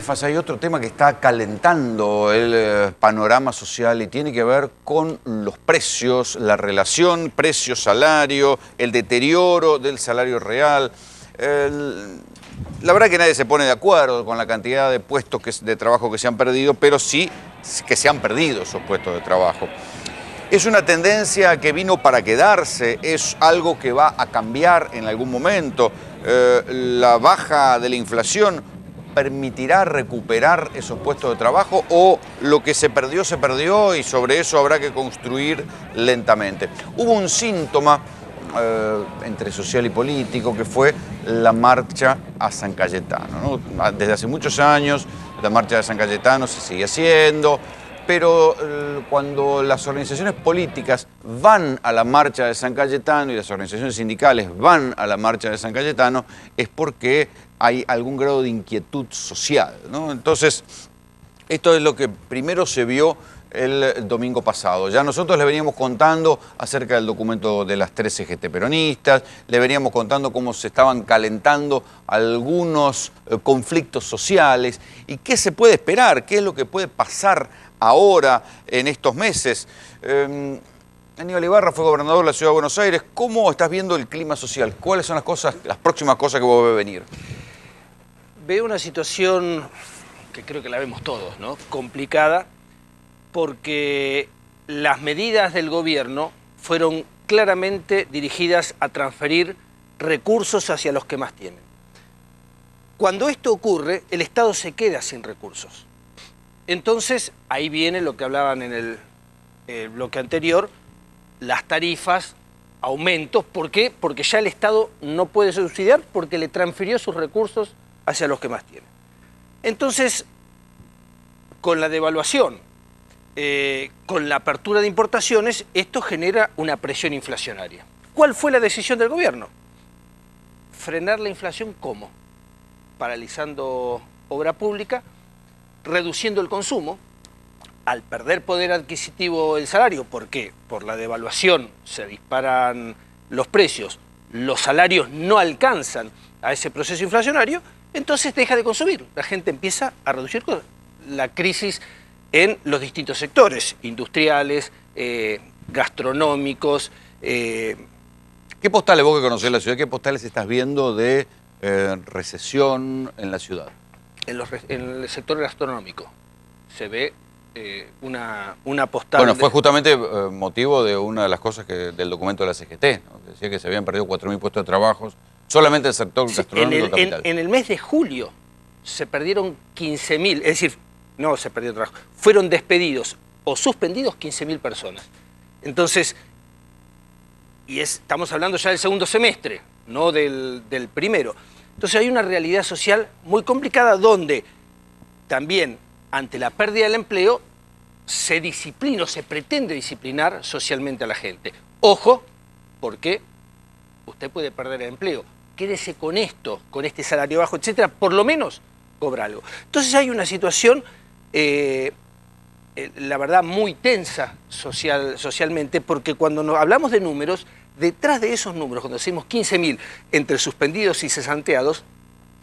Tarifas, hay otro tema que está calentando el panorama social y tiene que ver con los precios, la relación precio-salario, el deterioro del salario real. La verdad que nadie se pone de acuerdo con la cantidad de puestos de trabajo que se han perdido, pero sí que se han perdido esos puestos de trabajo. Es una tendencia que vino para quedarse, es algo que va a cambiar en algún momento. La baja de la inflación permitirá recuperar esos puestos de trabajo o lo que se perdió y sobre eso habrá que construir lentamente. Hubo un síntoma entre social y político que fue la marcha a San Cayetano, ¿no? Desde hace muchos años la marcha de San Cayetano se sigue haciendo, pero cuando las organizaciones políticas van a la marcha de San Cayetano y las organizaciones sindicales van a la marcha de San Cayetano es porque hay algún grado de inquietud social, ¿no? Entonces, esto es lo que primero se vio el domingo pasado. Ya nosotros le veníamos contando acerca del documento de las 3 CGT peronistas, le veníamos contando cómo se estaban calentando algunos conflictos sociales y qué se puede esperar, qué es lo que puede pasar ahora en estos meses. Aníbal Ibarra fue gobernador de la Ciudad de Buenos Aires. ¿Cómo estás viendo el clima social? ¿Cuáles son las próximas cosas que vos ves venir? Veo una situación que creo que la vemos todos, ¿no? Complicada, porque las medidas del gobierno fueron claramente dirigidas a transferir recursos hacia los que más tienen. Cuando esto ocurre, el Estado se queda sin recursos. Entonces, ahí viene lo que hablaban en el bloque anterior, las tarifas, aumentos. ¿Por qué? Porque ya el Estado no puede subsidiar porque le transfirió sus recursos hacia los que más tienen. Entonces, con la devaluación, con la apertura de importaciones, esto genera una presión inflacionaria. ¿Cuál fue la decisión del gobierno? Frenar la inflación, ¿cómo? Paralizando obra pública, reduciendo el consumo. Al perder poder adquisitivo el salario, ¿por qué? Por la devaluación se disparan los precios, los salarios no alcanzan a ese proceso inflacionario, entonces deja de consumir. La gente empieza a reducir la crisis en los distintos sectores, industriales, gastronómicos. ¿Qué postales, vos que conocés la ciudad, qué postales estás viendo de recesión en la ciudad? En el sector gastronómico se ve una postal... Bueno, fue justamente motivo de una de las cosas del documento de la CGT, ¿no? Decía que se habían perdido 4.000 puestos de trabajo solamente en el sector gastronómico capital. En el mes de julio se perdieron 15.000, es decir, no se perdió trabajo, fueron despedidos o suspendidos 15.000 personas. Entonces, estamos hablando ya del segundo semestre, no del primero. Entonces hay una realidad social muy complicada donde también ante la pérdida del empleo se disciplina o se pretende disciplinar socialmente a la gente. Ojo, porque usted puede perder el empleo. Quédese con esto, con este salario bajo, etcétera, por lo menos cobra algo. Entonces hay una situación, la verdad, muy tensa socialmente, porque cuando hablamos de números, detrás de esos números, cuando decimos 15.000 entre suspendidos y cesanteados,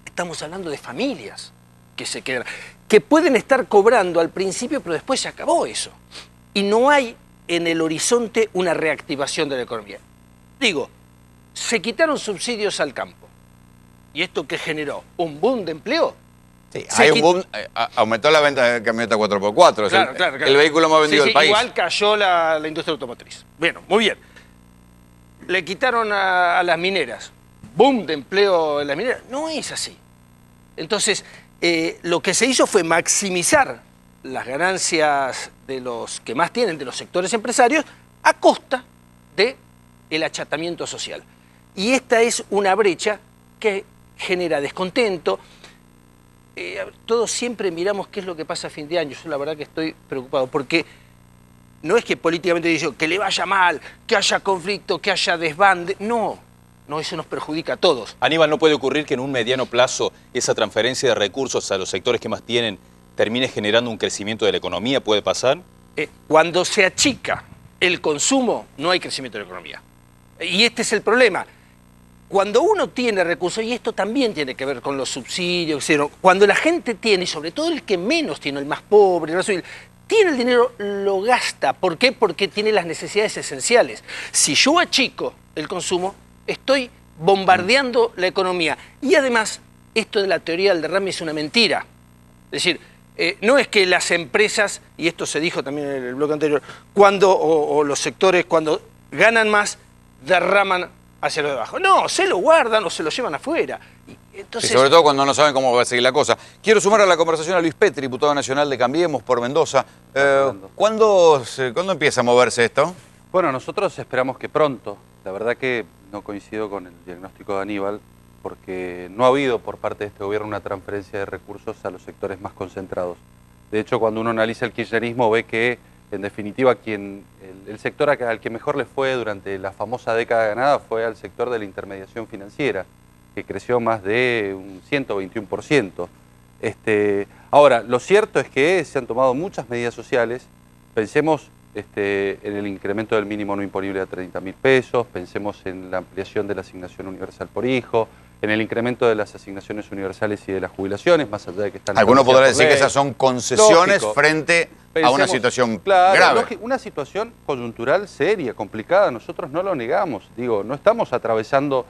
estamos hablando de familias que se quedan, que pueden estar cobrando al principio, pero después se acabó eso. Y no hay en el horizonte una reactivación de la economía. Digo, se quitaron subsidios al campo. ¿Y esto qué generó? ¿Un boom de empleo? Sí, hay un boom, aumentó la venta de camioneta 4x4, claro. El vehículo más vendido del país. Igual cayó la industria automotriz. Bueno, muy bien. Le quitaron a las mineras. ¿Boom de empleo en las mineras? No es así. Entonces, lo que se hizo fue maximizar las ganancias de los que más tienen, de los sectores empresarios, a costa del achatamiento social. Y esta es una brecha que genera descontento. Todos siempre miramos qué es lo que pasa a fin de año. Yo la verdad que estoy preocupado, porque no es que políticamente digo que le vaya mal, que haya conflicto, que haya desbande. No, eso nos perjudica a todos. Aníbal, ¿no puede ocurrir que en un mediano plazo esa transferencia de recursos a los sectores que más tienen termine generando un crecimiento de la economía? ¿Puede pasar? Cuando se achica el consumo, no hay crecimiento de la economía. Y este es el problema. cuando uno tiene recursos, y esto también tiene que ver con los subsidios, cuando la gente tiene, y sobre todo el que menos tiene, el más pobre, tiene el dinero, lo gasta. ¿Por qué? Porque tiene las necesidades esenciales. Si yo achico el consumo, estoy bombardeando la economía. Y además, esto de la teoría del derrame es una mentira. Es decir, no es que las empresas, y esto se dijo también en el bloque anterior, o los sectores, cuando ganan más, derraman hacia lo de abajo. No, se lo guardan o se lo llevan afuera. Entonces, y sobre todo cuando no saben cómo va a seguir la cosa. Quiero sumar a la conversación a Luis Petri, diputado nacional de Cambiemos por Mendoza. ¿Cuándo empieza a moverse esto? Bueno, nosotros esperamos que pronto. La verdad que no coincido con el diagnóstico de Aníbal, porque no ha habido por parte de este gobierno una transferencia de recursos a los sectores más concentrados. De hecho, cuando uno analiza el kirchnerismo ve que, en definitiva, el sector al que mejor le fue durante la famosa década ganada fue al sector de la intermediación financiera, que creció más de un 121%. Ahora, lo cierto es que se han tomado muchas medidas sociales. Pensemos en el incremento del mínimo no imponible a 30.000 pesos, pensemos en la ampliación de la asignación universal por hijo, en el incremento de las asignaciones universales y de las jubilaciones, más allá de que están... Algunos podrán decir que esas son concesiones frente a una situación grave. Una situación coyuntural seria, complicada, nosotros no lo negamos. Digo, no estamos atravesando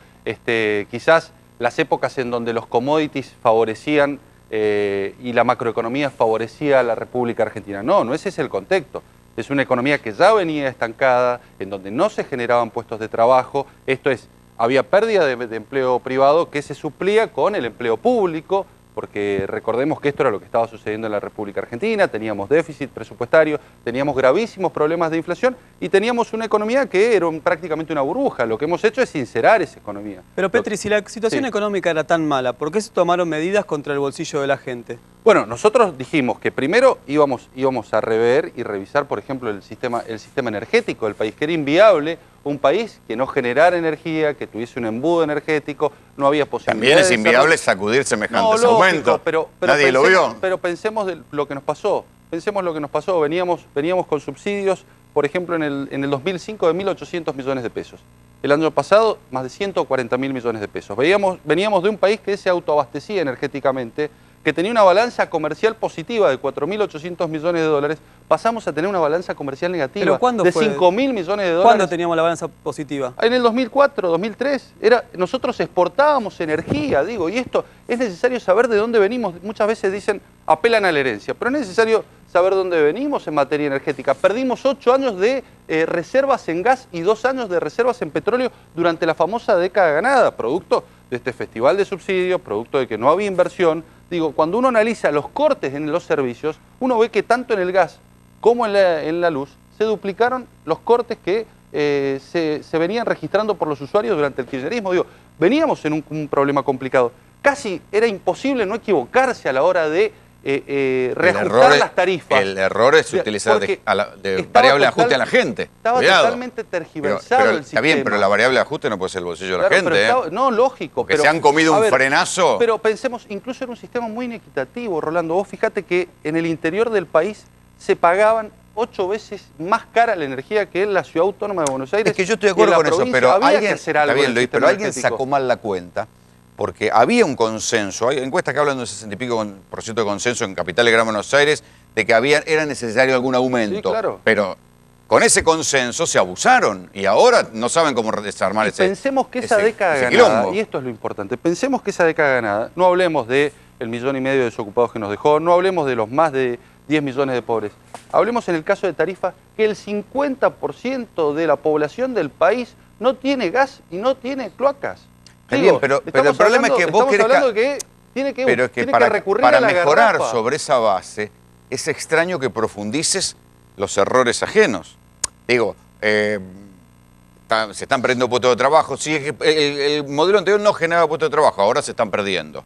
quizás las épocas en donde los commodities favorecían y la macroeconomía favorecía a la República Argentina. No ese es el contexto. Es una economía que ya venía estancada, en donde no se generaban puestos de trabajo. Esto es, había pérdida de empleo privado que se suplía con el empleo público, porque recordemos que esto era lo que estaba sucediendo en la República Argentina, teníamos déficit presupuestario, teníamos gravísimos problemas de inflación y teníamos una economía que era prácticamente una burbuja. Lo que hemos hecho es sincerar esa economía. Pero Petri, si la situación económica era tan mala, ¿por qué se tomaron medidas contra el bolsillo de la gente? Bueno, nosotros dijimos que primero íbamos a rever y revisar, por ejemplo, el sistema energético del país, que era inviable un país que no generara energía, que tuviese un embudo energético, no había posibilidad. También es inviable sacudir semejantes aumentos. Pero nadie lo vio. Pero pensemos de lo que nos pasó. Pensemos lo que nos pasó. Veníamos con subsidios, por ejemplo, en el 2005 de 1.800 millones de pesos. El año pasado, más de 140.000 millones de pesos. Veníamos de un país que se autoabastecía energéticamente, que tenía una balanza comercial positiva de 4.800 millones de dólares, pasamos a tener una balanza comercial negativa de 5.000 millones de dólares. ¿Cuándo teníamos la balanza positiva? En el 2004, 2003. Nosotros exportábamos energía, y esto es necesario saber de dónde venimos. Muchas veces dicen, apelan a la herencia, pero es necesario saber dónde venimos en materia energética. Perdimos 8 años de reservas en gas y 2 años de reservas en petróleo durante la famosa década ganada, producto de este festival de subsidios, producto de que no había inversión. Cuando uno analiza los cortes en los servicios, uno ve que tanto en el gas como en la luz se duplicaron los cortes que se venían registrando por los usuarios durante el kirchnerismo. Veníamos en un problema complicado. Casi era imposible no equivocarse a la hora de reajustar las tarifas. El error es utilizar de variable de ajuste a la gente. Estaba totalmente tergiversado el sistema. Está bien, pero la variable de ajuste no puede ser el bolsillo de la gente. No, lógico. Porque se han comido un frenazo. Pero pensemos, incluso era un sistema muy inequitativo, Rolando. Vos fíjate que en el interior del país se pagaban 8 veces más cara la energía que en la Ciudad Autónoma de Buenos Aires. Es que yo estoy de acuerdo con eso, pero alguien sacó mal la cuenta. Porque había un consenso, hay encuestas que hablan de un 60 y pico % de consenso en Capital y Gran Buenos Aires, de que era necesario algún aumento. Sí, claro. Pero con ese consenso se abusaron y ahora no saben cómo desarmar ese Pensemos que esa década ganada, y esto es lo importante, pensemos que esa década ganada, no hablemos del 1,5 millones de desocupados que nos dejó, no hablemos de los más de 10 millones de pobres, hablemos en el caso de Tarifa que el 50% de la población del país no tiene gas y no tiene cloacas. Bien, pero el problema es que vos querés recurrir a la mejorar garrafa. Sobre esa base, es extraño que profundices los errores ajenos. Se están perdiendo puestos de trabajo. Sí, el modelo anterior no generaba puestos de trabajo, ahora se están perdiendo.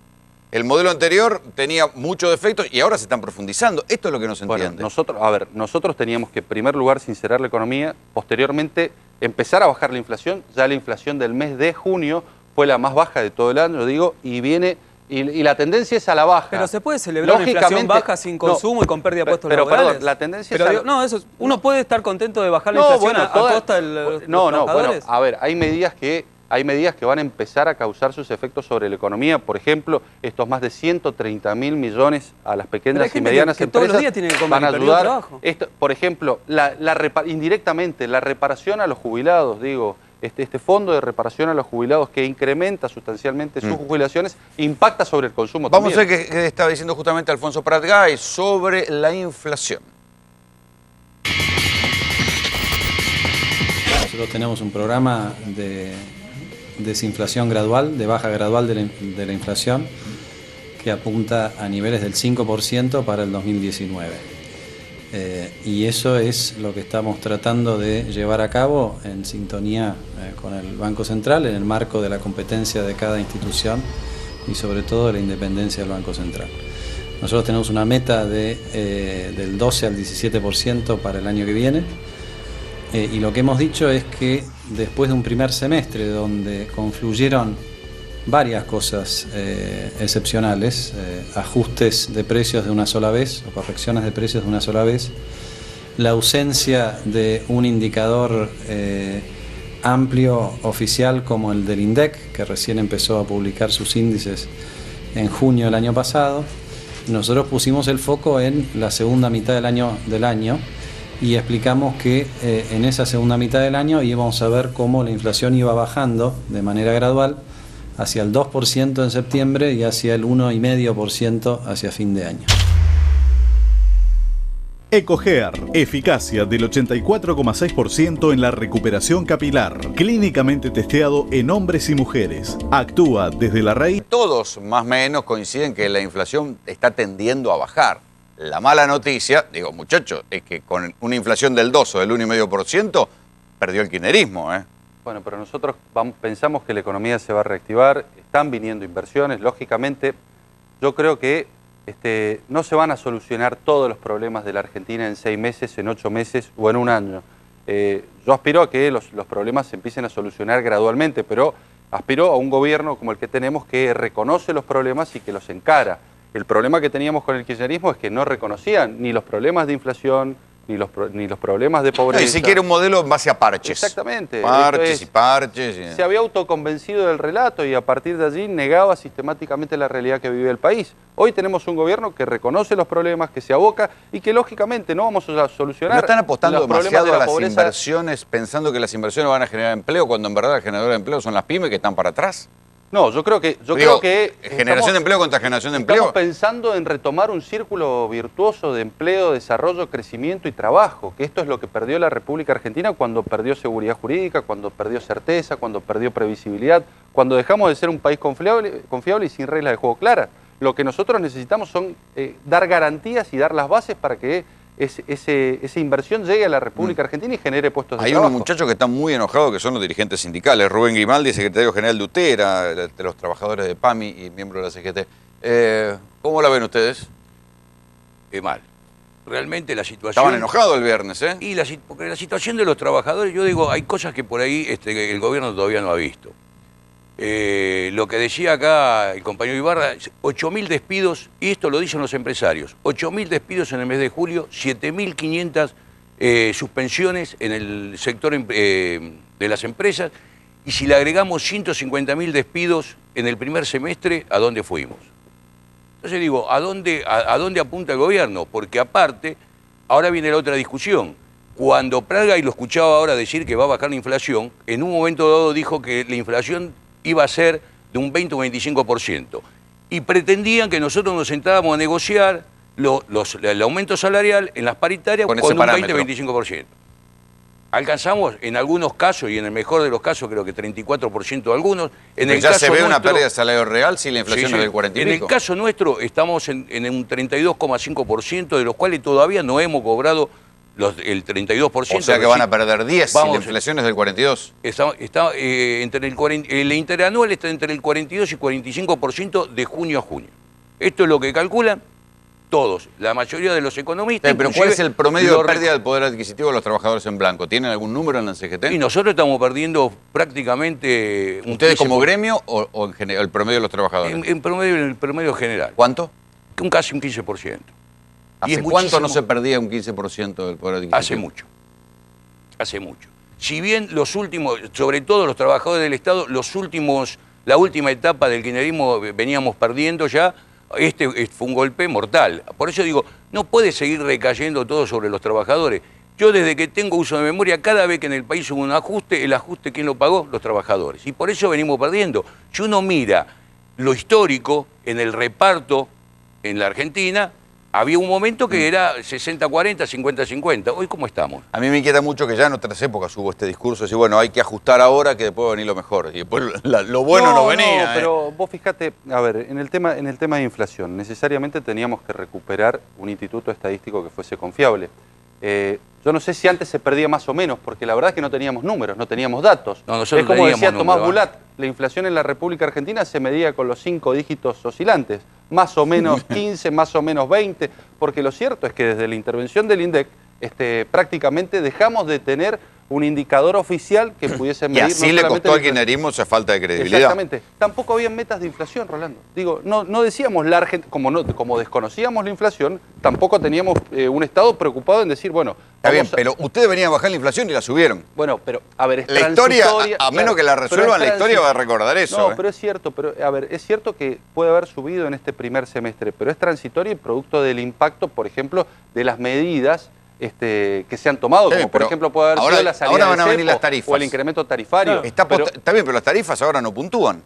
El modelo anterior tenía muchos defectos y ahora se están profundizando. Esto es lo que no se entiende. Nosotros teníamos que, en primer lugar, sincerar la economía, posteriormente empezar a bajar la inflación. Ya la inflación del mes de junio fue la más baja de todo el año, y la tendencia es a la baja. Pero se puede celebrar una inflación baja sin consumo y con pérdida de puestos laborales. Perdón, la tendencia uno puede estar contento de bajar la inflación a costa de los trabajadores. Hay medidas que hay medidas que van a empezar a causar sus efectos sobre la economía. Por ejemplo, estos más de 130.000 millones a las pequeñas y medianas que empresas todos los días tienen que comer, van a perdido ayudar. trabajo. Por ejemplo, indirectamente, la reparación a los jubilados, este fondo de reparación a los jubilados que incrementa sustancialmente sus jubilaciones, impacta sobre el consumo Vamos también. a ver qué estaba diciendo justamente Alfonso Pratgay sobre la inflación. Nosotros tenemos un programa de desinflación gradual, de baja gradual de la inflación, que apunta a niveles del 5% para el 2019. Y eso es lo que estamos tratando de llevar a cabo en sintonía con el Banco Central, en el marco de la competencia de cada institución y sobre todo de la independencia del Banco Central. Nosotros tenemos una meta del 12 al 17% para el año que viene. Y lo que hemos dicho es que después de un primer semestre donde confluyeron varias cosas excepcionales, ajustes de precios de una sola vez o correcciones de precios de una sola vez, la ausencia de un indicador amplio oficial como el del INDEC, que recién empezó a publicar sus índices en junio del año pasado, nosotros pusimos el foco en la segunda mitad del año y explicamos que en esa segunda mitad del año íbamos a ver cómo la inflación iba bajando de manera gradual hacia el 2% en septiembre y hacia el 1,5% hacia fin de año. EcoGear, eficacia del 84,6% en la recuperación capilar, clínicamente testeado en hombres y mujeres. Actúa desde la raíz. Todos más o menos coinciden que la inflación está tendiendo a bajar. La mala noticia, digo, muchachos, es que con una inflación del 2 o del 1,5% perdió el kirchnerismo, ¿eh? Bueno, pero nosotros pensamos que la economía se va a reactivar, están viniendo inversiones, lógicamente yo creo que no se van a solucionar todos los problemas de la Argentina en 6 meses, en 8 meses o en un año. Yo aspiro a que los problemas se empiecen a solucionar gradualmente, pero aspiro a un gobierno como el que tenemos que reconoce los problemas y que los encara. El problema que teníamos con el kirchnerismo es que no reconocían ni los problemas de inflación, ni los problemas de pobreza. No, y si quiere un modelo en base a parches. Exactamente. Parches y parches. Se había autoconvencido del relato y a partir de allí negaba sistemáticamente la realidad que vive el país. Hoy tenemos un gobierno que reconoce los problemas, que se aboca y que lógicamente no vamos a solucionar. ¿No están apostando los problemas demasiado de a la las pobreza inversiones pensando que las inversiones van a generar empleo cuando en verdad las generadoras de empleo son las pymes que están para atrás? No, yo creo que generación de empleo contra generación de empleo. Estamos pensando en retomar un círculo virtuoso de empleo, desarrollo, crecimiento y trabajo, que esto es lo que perdió la República Argentina cuando perdió seguridad jurídica, cuando perdió certeza, cuando perdió previsibilidad, cuando dejamos de ser un país confiable y sin reglas de juego claras. Lo que nosotros necesitamos son dar garantías y dar las bases para que esa inversión llegue a la República Argentina y genere puestos de trabajo. Hay unos muchachos que están muy enojados, que son los dirigentes sindicales. Rubén Grimaldi, secretario general de UTERA, de los trabajadores de PAMI y miembro de la CGT. ¿Cómo la ven ustedes? Mal. Realmente la situación... Estaban enojados el viernes, ¿eh? Porque la situación de los trabajadores, yo digo, hay cosas que por ahí el gobierno todavía no ha visto. Lo que decía acá el compañero Ibarra, 8.000 despidos, y esto lo dicen los empresarios, 8.000 despidos en el mes de julio, 7.500 suspensiones en el sector de las empresas, y si le agregamos 150.000 despidos en el primer semestre, ¿a dónde fuimos? Entonces digo, ¿a dónde apunta el gobierno? Porque aparte, ahora viene la otra discusión. Cuando Pratgay lo escuchaba ahora decir que va a bajar la inflación, en un momento dado dijo que la inflación iba a ser de un 20 o 25%. Y pretendían que nosotros nos sentábamos a negociar el aumento salarial en las paritarias con un 20-25%. Alcanzamos en algunos casos, y en el mejor de los casos creo que 34% de algunos. Ya se ve una pérdida de salario real si la inflación es del 40 y pico. En el caso nuestro estamos en un 32,5%, de los cuales todavía no hemos cobrado el 32%. O sea que van a perder 10 si la inflación es del 42. El interanual está entre el 42 y 45% de junio a junio. Esto es lo que calculan todos, la mayoría de los economistas. Pero ¿cuál es el promedio de pérdida del poder adquisitivo de los trabajadores en blanco? ¿Tienen algún número en la CGT? Y nosotros estamos perdiendo prácticamente... ¿Ustedes como gremio o en general, el promedio de los trabajadores? En el promedio general. ¿Cuánto? Casi un 15%. ¿Hace cuánto no se perdía un 15% del poder adquisitivo? Hace mucho. Hace mucho. si bien los últimos, sobre todo los trabajadores del Estado, la última etapa del kirchnerismo veníamos perdiendo ya, este fue un golpe mortal. Por eso digo, no puede seguir recayendo todo sobre los trabajadores. Yo desde que tengo uso de memoria, cada vez que en el país hubo un ajuste, el ajuste, ¿quién lo pagó? Los trabajadores. Y por eso venimos perdiendo. Si uno mira lo histórico en el reparto en la Argentina, había un momento que era 60-40, 50-50. Hoy, ¿cómo estamos? A mí me inquieta mucho que ya en otras épocas hubo este discurso de decir, bueno, hay que ajustar ahora que después va a venir lo mejor. Y después lo bueno no venía. No, pero vos fíjate, a ver, en el tema de inflación, necesariamente teníamos que recuperar un instituto estadístico que fuese confiable. Yo no sé si antes se perdía más o menos, porque la verdad es que no teníamos números, no teníamos datos. No, nosotros es como decía Tomás números, Bulat, la inflación en la República Argentina se medía con los 5 dígitos oscilantes, más o menos 15, más o menos 20, porque lo cierto es que desde la intervención del INDEC prácticamente dejamos de tener un indicador oficial que pudiese medir. Y así le costó al kirchnerismo esa falta de credibilidad. Exactamente. Tampoco había metas de inflación, Rolando. Digo, no decíamos la Argentina, como desconocíamos la inflación, tampoco teníamos un Estado preocupado en decir, bueno... Está bien, pero ustedes venían a bajar la inflación y la subieron. Bueno, pero, a ver, es la historia, a menos claro, que la resuelvan, la historia va a recordar eso. No, pero es cierto, es cierto que puede haber subido en este primer semestre, pero es transitorio y producto del impacto, por ejemplo, de las medidas que se han tomado, Sí, como por ejemplo puede haber sido la salida ahora van a del venir cepo las tarifas. o el incremento tarifario. Está bien, pero las tarifas ahora no puntúan.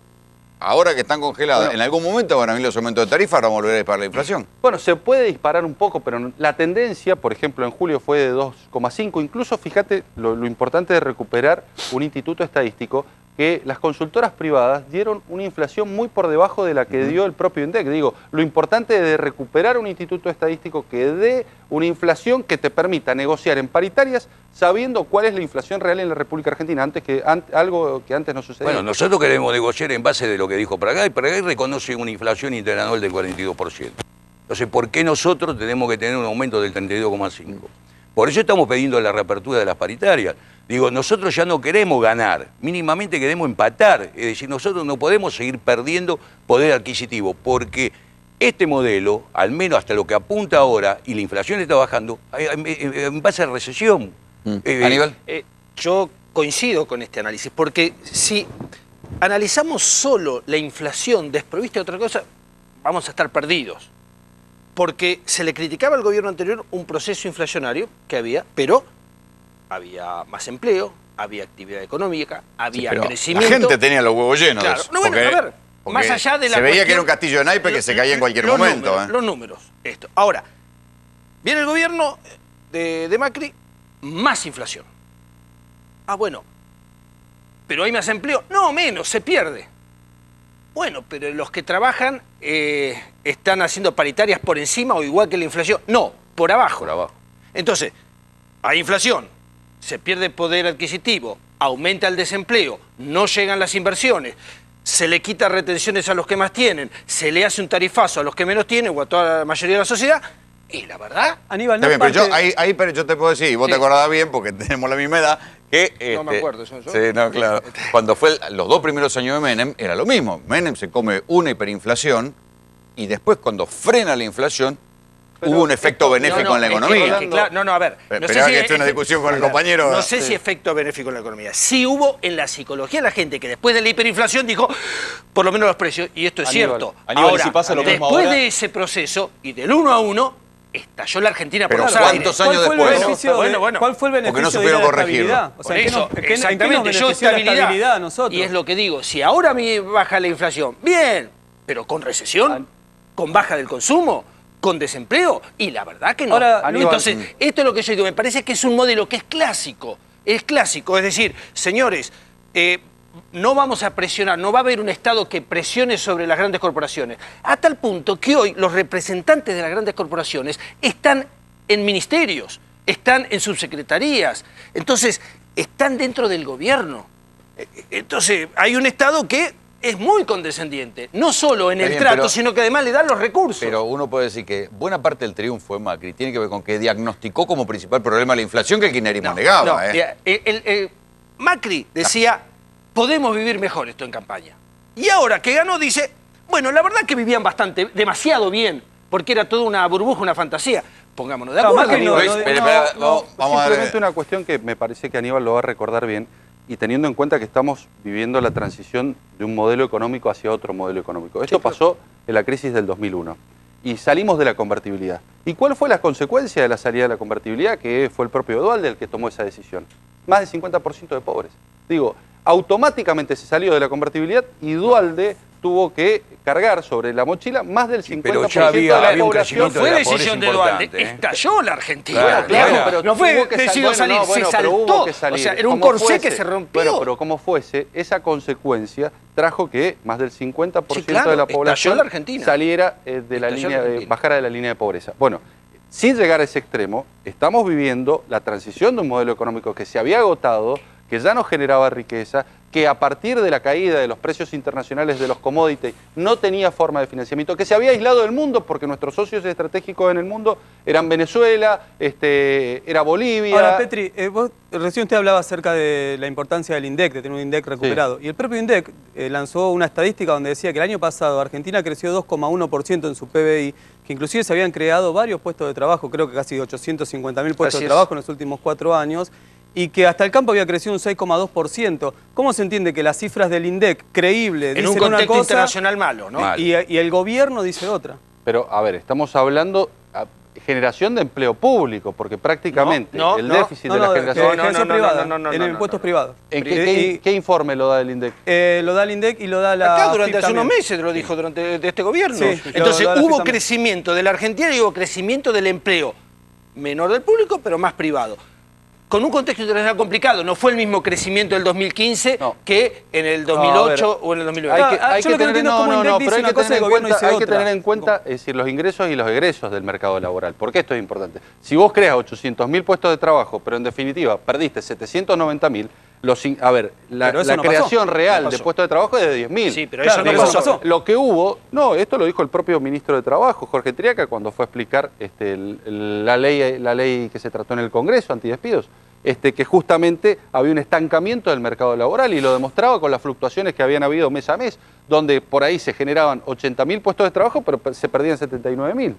Ahora que están congeladas, Bueno, en algún momento van a venir los aumentos de tarifa, ahora vamos a volver a disparar la inflación. Bueno, se puede disparar un poco, pero la tendencia, por ejemplo, en julio fue de 2,5. Incluso, fíjate, lo importante de recuperar un instituto estadístico, que las consultoras privadas dieron una inflación muy por debajo de la que dio el propio INDEC. Digo, lo importante de recuperar un instituto estadístico que dé una inflación que te permita negociar en paritarias sabiendo cuál es la inflación real en la República Argentina, algo que antes no sucedía. Bueno, nosotros queremos negociar en base de lo que dijo Pratgay. Pratgay reconoce una inflación interanual del 42%. Entonces, ¿por qué nosotros tenemos que tener un aumento del 32,5%? Por eso estamos pidiendo la reapertura de las paritarias. Digo, nosotros ya no queremos ganar, mínimamente queremos empatar. Es decir, nosotros no podemos seguir perdiendo poder adquisitivo, porque este modelo, al menos hasta lo que apunta ahora, y la inflación está bajando, en base a recesión. Aníbal. Yo coincido con este análisis, porque si analizamos solo la inflación desprovista de otra cosa, vamos a estar perdidos. Porque se le criticaba al gobierno anterior un proceso inflacionario que había, pero había más empleo, había actividad económica, había crecimiento. La gente tenía los huevos llenos de Claro. eso. No, bueno, a ver, más allá de la se veía cuestión, que era un castillo de naipes que se caía en cualquier momento. Los números, esto. Ahora, viene el gobierno de Macri, más inflación. Ah, bueno, pero hay más empleo. No, menos, se pierde. Bueno, pero los que trabajan están haciendo paritarias por encima o igual que la inflación. No, por abajo. Por abajo. Entonces, hay inflación, se pierde poder adquisitivo, aumenta el desempleo, no llegan las inversiones, se le quita retenciones a los que más tienen, se le hace un tarifazo a los que menos tienen o a toda la mayoría de la sociedad. Y la verdad... Aníbal, Está no bien, parte... pero ahí yo te puedo decir, y vos te acordás bien porque tenemos la misma edad, que... No me acuerdo eso. Sí, no, claro. Cuando fue los 2 primeros años de Menem, era lo mismo. Menem se come una hiperinflación y después cuando frena la inflación, hubo un efecto benéfico en la economía. A ver. Pero que esto es una discusión con el compañero. No sé si efecto benéfico en la economía. Sí hubo en la psicología de la gente que después de la hiperinflación dijo, por lo menos los precios, y esto es cierto. Aníbal, Ahora, si pasa lo mismo después ahora... de ese proceso y del 1 a 1, estalló la Argentina por Pero los aires. ¿cuántos años después? ¿Cuál fue el beneficio Porque no de supieron la corregirlo. estabilidad? O sea, Por ¿en qué eso, nos- en qué nos exactamente, yo benefició la estabilidad a nosotros? Y es lo que digo, si ahora me baja la inflación, bien, pero con recesión, con baja del consumo, con desempleo, y la verdad que no. Ahora, Entonces, esto es lo que yo digo, me parece que es un modelo que es clásico, es decir, señores, no vamos a presionar, no va a haber un Estado que presione sobre las grandes corporaciones, a tal punto que hoy los representantes de las grandes corporaciones están en ministerios, están en subsecretarías, entonces están dentro del gobierno. Entonces hay un Estado que es muy condescendiente, no solo en Está el bien, trato, pero- sino que además le dan los recursos. Pero uno puede decir que buena parte del triunfo de Macri tiene que ver con que diagnosticó como principal problema la inflación que el kirchnerismo negaba. Macri decía, podemos vivir mejor esto en campaña. Y ahora que ganó dice, bueno, la verdad que vivían demasiado bien, porque era toda una burbuja, una fantasía. pongámonos de acuerdo. Vamos a simplemente una cuestión que me parece que Aníbal lo va a recordar bien, y teniendo en cuenta que estamos viviendo la transición de un modelo económico hacia otro modelo económico. Esto pasó en la crisis del 2001 y salimos de la convertibilidad. ¿Y cuál fue la consecuencia de la salida de la convertibilidad? Que fue el propio Duhalde el que tomó esa decisión. Más del 50% de pobres. Digo, automáticamente se salió de la convertibilidad y Duhalde tuvo que cargar sobre la mochila más del 50% pero ya de la había un población. No fue decisión de Duhalde, estalló la Argentina. Claro, no fue decidido salir, se saltó. O sea, era un corsé que se rompió. Bueno, pero como fuese, esa consecuencia trajo que más del 50% de la población la Argentina. saliera de la línea, bajara de la línea de pobreza. Bueno, sin llegar a ese extremo, estamos viviendo la transición de un modelo económico que se había agotado, que ya no generaba riqueza, que a partir de la caída de los precios internacionales de los commodities no tenía forma de financiamiento, que se había aislado del mundo porque nuestros socios estratégicos en el mundo eran Venezuela, era Bolivia. Ahora, Petri, recién usted hablaba acerca de la importancia del INDEC, de tener un INDEC recuperado. Sí. Y el propio INDEC lanzó una estadística donde decía que el año pasado Argentina creció 2,1% en su PBI, que inclusive se habían creado varios puestos de trabajo, creo que casi 850.000 puestos de trabajo en los últimos 4 años, y que hasta el campo había crecido un 6,2%. ¿Cómo se entiende que las cifras del INDEC, creíble, dicen en un contexto una cosa internacional malo, ¿no? Y el gobierno dice otra? Pero, a ver, estamos hablando generación de empleo público, porque prácticamente el déficit de la generación privada, en impuestos privados. ¿Qué informe lo da el INDEC? Lo da el INDEC y lo da la Acá durante hace unos meses lo dijo durante este gobierno. Sí, entonces hubo crecimiento de la Argentina y hubo crecimiento del empleo. Menor del público, pero más privado. Con un contexto internacional complicado, no fue el mismo crecimiento del 2015 que en el 2008 o en el 2020. Hay que tener en cuenta, es decir, los ingresos y los egresos del mercado laboral. ¿Por qué esto es importante? Si vos creas 800.000 puestos de trabajo, pero en definitiva perdiste 790.000, la creación real de puestos de trabajo es de 10.000. Sí, pero eso no pasó. Lo que hubo, esto lo dijo el propio ministro de Trabajo, Jorge Triaca, cuando fue a explicar la ley que se trató en el Congreso, antidespidos, que justamente había un estancamiento del mercado laboral y lo demostraba con las fluctuaciones que habían habido mes a mes, donde por ahí se generaban 80.000 puestos de trabajo, pero se perdían 79.000.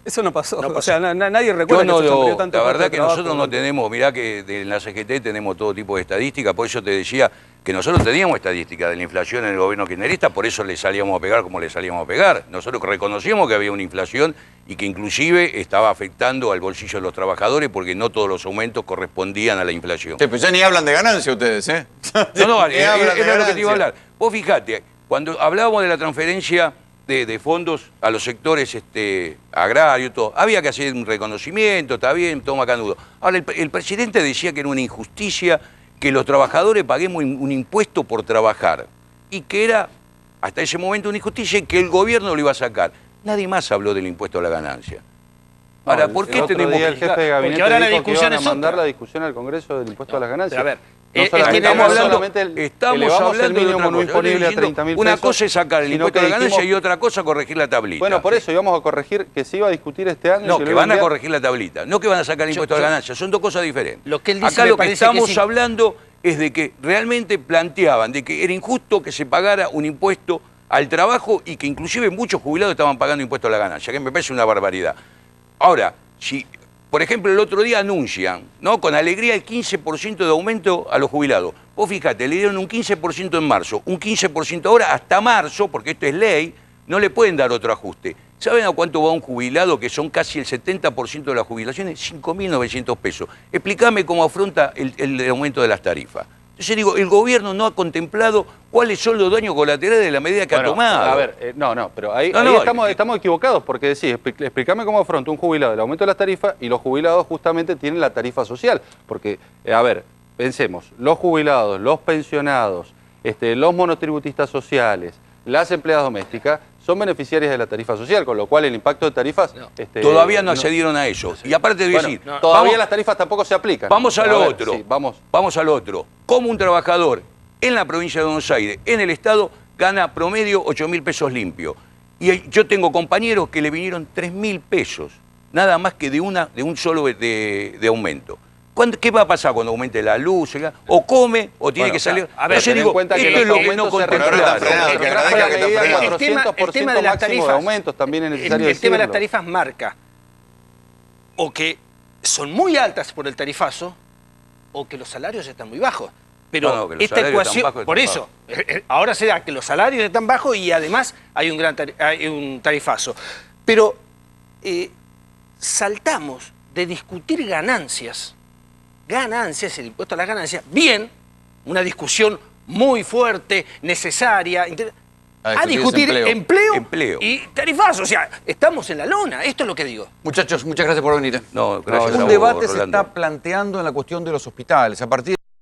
Eso no pasó. O sea, nadie recuerda que se perdió tanto. La verdad que nosotros no tenemos, mirá que en la CGT tenemos todo tipo de estadísticas, por eso te decía que nosotros teníamos estadísticas de la inflación en el gobierno kirchnerista, por eso le salíamos a pegar como le salíamos a pegar. Nosotros reconocíamos que había una inflación y que inclusive estaba afectando al bolsillo de los trabajadores porque no todos los aumentos correspondían a la inflación. Sí, pues ya ni hablan de ganancia ustedes, ¿eh? No, era lo que te iba a hablar. Vos fijate, cuando hablábamos de la transferencia de fondos a los sectores agrarios, todo, había que hacer un reconocimiento, está bien, toma canudo. Ahora, el presidente decía que era una injusticia que los trabajadores paguemos un impuesto por trabajar y que era hasta ese momento una injusticia y que el gobierno lo iba a sacar. Nadie más habló del impuesto a la ganancia. Ahora, ¿por qué tenemos que...? El jefe de gabinete ahora la dijo que discusión iban a es mandar otra. la discusión al Congreso del impuesto a las ganancias. Pero a ver, estamos hablando de otra cosa. Imponible a 30.000 pesos. Una cosa es sacar el impuesto a la ganancia y otra cosa corregir la tablita. Bueno, por eso íbamos a corregir, que se iba a discutir este año. No, que van a corregir la tablita, no que van a sacar el impuesto a la ganancia, son dos cosas diferentes. Lo que él dice acá lo que estamos que hablando es de que realmente planteaban de que era injusto que se pagara un impuesto al trabajo y que inclusive muchos jubilados estaban pagando impuesto a la ganancia, que me parece una barbaridad. Ahora, si, por ejemplo, el otro día anuncian, ¿no?, con alegría el 15% de aumento a los jubilados. Vos fíjate, le dieron un 15% en marzo, un 15% ahora hasta marzo, porque esto es ley, no le pueden dar otro ajuste. ¿Saben a cuánto va un jubilado, que son casi el 70% de las jubilaciones? 5.900 pesos. Explícame cómo afronta el aumento de las tarifas. Entonces digo, el gobierno no ha contemplado cuáles son los daños colaterales de la medida que ha tomado. A ver, pero ahí estamos equivocados, porque decís, explícame cómo afronta un jubilado el aumento de las tarifas y los jubilados justamente tienen la tarifa social. Porque, a ver, pensemos, los jubilados, los pensionados, los monotributistas sociales, las empleadas domésticas, son beneficiarias de la tarifa social, con lo cual el impacto de tarifas... todavía no accedieron a eso. Y aparte de decir... todavía las tarifas tampoco se aplican. Vamos a lo otro. Sí, vamos a lo otro. Como un trabajador en la provincia de Buenos Aires, en el Estado, gana promedio 8.000 pesos limpios. Y yo tengo compañeros que le vinieron 3.000 pesos, nada más que de un solo de aumento. ¿Qué va a pasar cuando aumente la luz? ¿O come o tiene que salir? A ver, ten en cuenta que los aumentos se contemplaron. El tema de las tarifas de aumentos también es necesario el tema de las tarifas marca o que son muy altas por el tarifazo, o que los salarios están muy bajos. Pero No, que los esta salarios están ecuación, bajos, por están eso, ahora será que los salarios están bajos y además hay un tarifazo. Pero saltamos de discutir ganancias, el impuesto a las ganancias, bien, una discusión muy fuerte, necesaria, a discutir empleo y tarifazo. O sea, estamos en la lona, esto es lo que digo. Muchachos, muchas gracias por venir. No, gracias a Un vos, debate se Rolando. está planteando en la cuestión de los hospitales. A partir